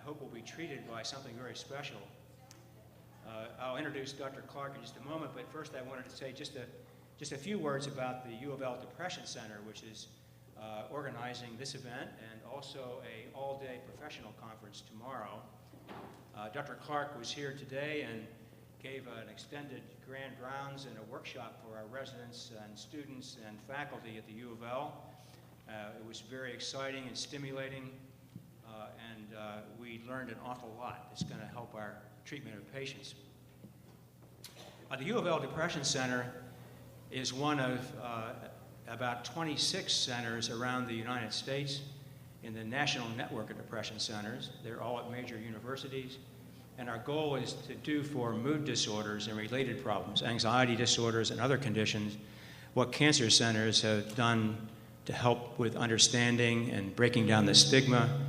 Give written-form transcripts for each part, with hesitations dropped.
hope will be treated by something very special. I'll introduce Dr. Clark in just a moment, but first I wanted to say just a few words about the UofL Depression Center, which is organizing this event and also an all-day professional conference tomorrow. Dr. Clark was here today and gave an extended grand rounds and a workshop for our residents and students and faculty at the U of L. It was very exciting and stimulating, and we learned an awful lot. It's going to help our treatment of patients. The U of L Depression Center is one of about 26 centers around the United States in the national network of depression centers. They're all at major universities. And our goal is to do for mood disorders and related problems, anxiety disorders and other conditions, what cancer centers have done to help with understanding and breaking down the stigma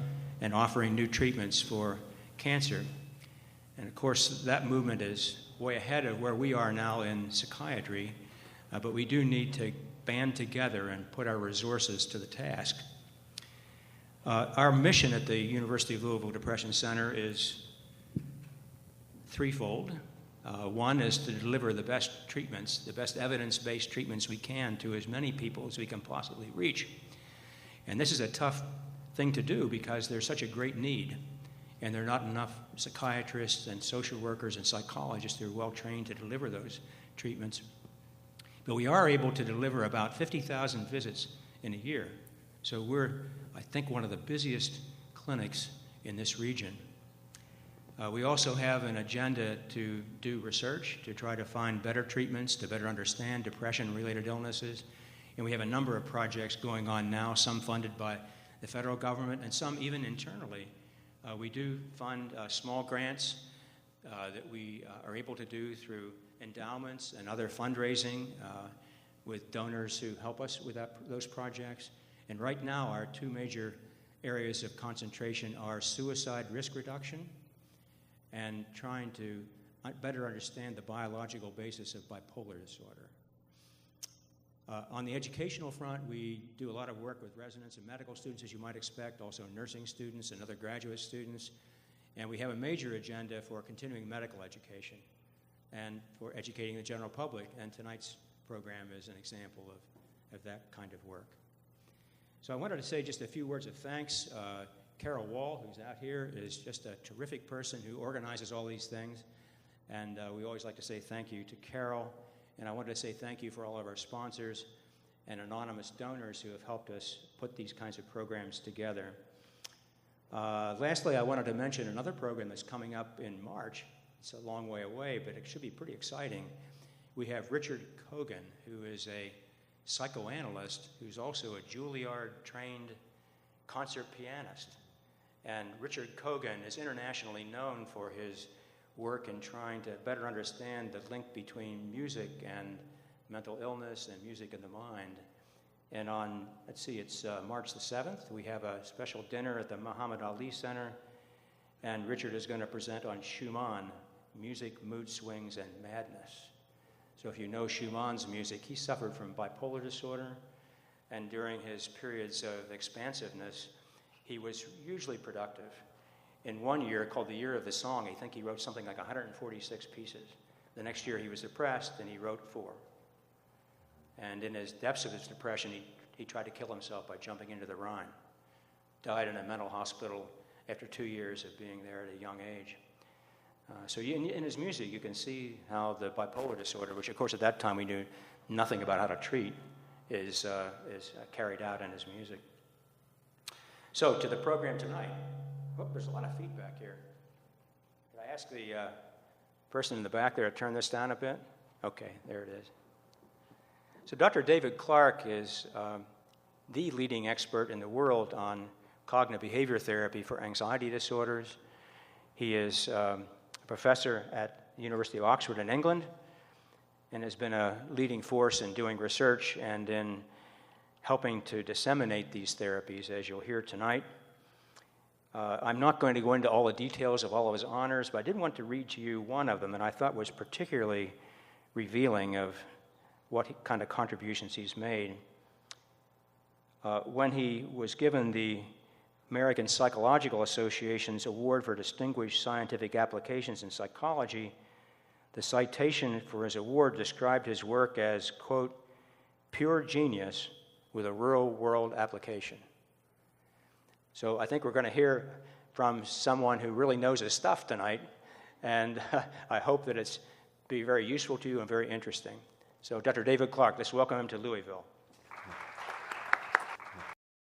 and offering new treatments for cancer. And of course, that movement is way ahead of where we are now in psychiatry, but we do need to band together and put our resources to the task. Our mission at the University of Louisville Depression Center is threefold. One is to deliver the best treatments, the best evidence-based treatments we can to as many people as we can possibly reach. And this is a tough thing to do because there's such a great need, and there are not enough psychiatrists and social workers and psychologists who are well trained to deliver those treatments. But we are able to deliver about 50,000 visits in a year. So we're, I think, one of the busiest clinics in this region. We also have an agenda to do research, to try to find better treatments, to better understand depression-related illnesses. And we have a number of projects going on now, some funded by the federal government and some even internally. We do fund small grants that we are able to do through endowments and other fundraising with donors who help us with those projects. And right now, our two major areas of concentration are suicide risk reduction and trying to better understand the biological basis of bipolar disorder. On the educational front, we do a lot of work with residents and medical students, as you might expect, also nursing students and other graduate students. And we have a major agenda for continuing medical education and for educating the general public. And tonight's program is an example of that kind of work. So I wanted to say just a few words of thanks. Carol Wall, who's out here, is just a terrific person who organizes all these things. And we always like to say thank you to Carol. And I wanted to say thank you for all of our sponsors and anonymous donors who have helped us put these kinds of programs together. Lastly, I wanted to mention another program that's coming up in March. It's a long way away, but it should be pretty exciting. We have Richard Kogan, who is a psychoanalyst who's also a Juilliard-trained concert pianist. And Richard Kogan is internationally known for his work in trying to better understand the link between music and mental illness and music in the mind. And on, let's see, it's March the 7th, we have a special dinner at the Muhammad Ali Center, and Richard is going to present on Schumann, Music, Mood Swings, and Madness. So if you know Schumann's music, he suffered from bipolar disorder, and during his periods of expansiveness, he was hugely productive. In one year, called the Year of the Song, I think he wrote something like 146 pieces. The next year, he was depressed, and he wrote 4. And in his depths of his depression, he tried to kill himself by jumping into the Rhine. Died in a mental hospital after 2 years of being there at a young age. So in his music, you can see how the bipolar disorder, which of course at that time we knew nothing about how to treat, is carried out in his music. So to the program tonight. Oh, there's a lot of feedback here. Can I ask the person in the back there to turn this down a bit? Okay, there it is. So Dr. David Clark is the leading expert in the world on cognitive behavior therapy for anxiety disorders. He is a professor at the University of Oxford in England and has been a leading force in doing research and in helping to disseminate these therapies, as you'll hear tonight. I'm not going to go into all the details of all of his honors, but I did want to read to you one of them that I thought was particularly revealing of what kind of contributions he's made. When he was given the American Psychological Association's Award for Distinguished Scientific Applications in Psychology, the citation for his award described his work as, quote, pure genius with a real-world application. So I think we're going to hear from someone who really knows his stuff tonight, and I hope that it's be very useful to you and very interesting. So Dr. David Clark, let's welcome him to Louisville.